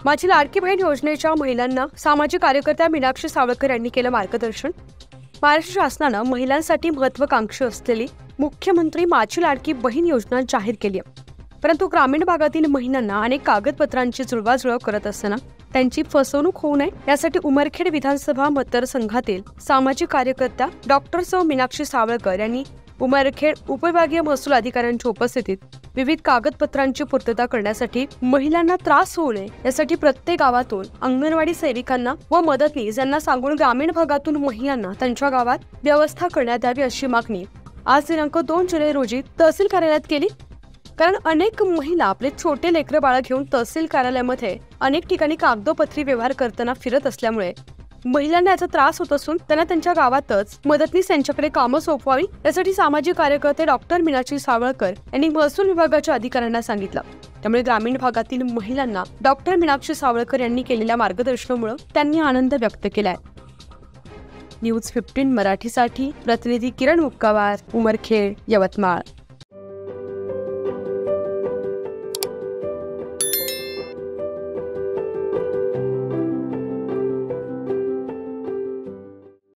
माझी लाडकी बहीण योजनेच्या महिलांना सामाजिक कार्यकर्त्या मीनाक्षी सावळकर यांनी केलं मार्गदर्शन। महाराष्ट्र शासनानं महिलांसाठी महत्त्वाकांक्षी असलेली मुख्यमंत्री माझी लाडकी बहीण योजना जाहीर केली आहे। परंतु ग्रामीण भागातील महिलांना अनेक कागदपत्रांची जुळवाजुळव करत असताना त्यांची फसवणूक होऊ नये यासाठी उमरखेड विधानसभा मतदारसंघातील सामाजिक कार्यकर्त्या डॉक्टर सौ मीनाक्षी सावळकर यांनी उमरखेड उपविभागीय महसूल अधिकाऱ्यांच्या उपस्थितीत विविध कागदपत्रांची पूर्तता करण्यासाठी महिलांना त्रास होऊ नये यासाठी प्रत्येक गावातून अंगणवाडी सेविकांना व मदतनीस यांना सांगून ग्रामीण भागातून महिलांना त्यांच्या गावात व्यवस्था करण्यात यावी अशी मागणी आज दिनांक 2 जुलै रोजी तहसील कार्यालयात केली। कारण अनेक महिला आपले छोटे लेकरं बाळ घेऊन तहसील कार्यालयामध्ये अनेक ठिकाणी कागदोपत्री व्यवहार करताना फिरत असल्यामुळे महिलांना याचा त्रास होत असून त्यांना त्यांच्या गावातच मदतनीस यांच्याकडे कामं सोपवावी यासाठी सामाजिक कार्यकर्ते डॉक्टर मीनाक्षी सावळकर यांनी महसूल विभागाच्या अधिकाऱ्यांना सांगितलं। त्यामुळे ग्रामीण भागातील महिलांना डॉक्टर मीनाक्षी सावळकर यांनी केलेल्या मार्गदर्शनामुळे त्यांनी आनंद व्यक्त केलाय। न्यूज 15 मराठीसाठी प्रतिनिधी किरण मुक्कावार, उमरखेड, यवतमाळ।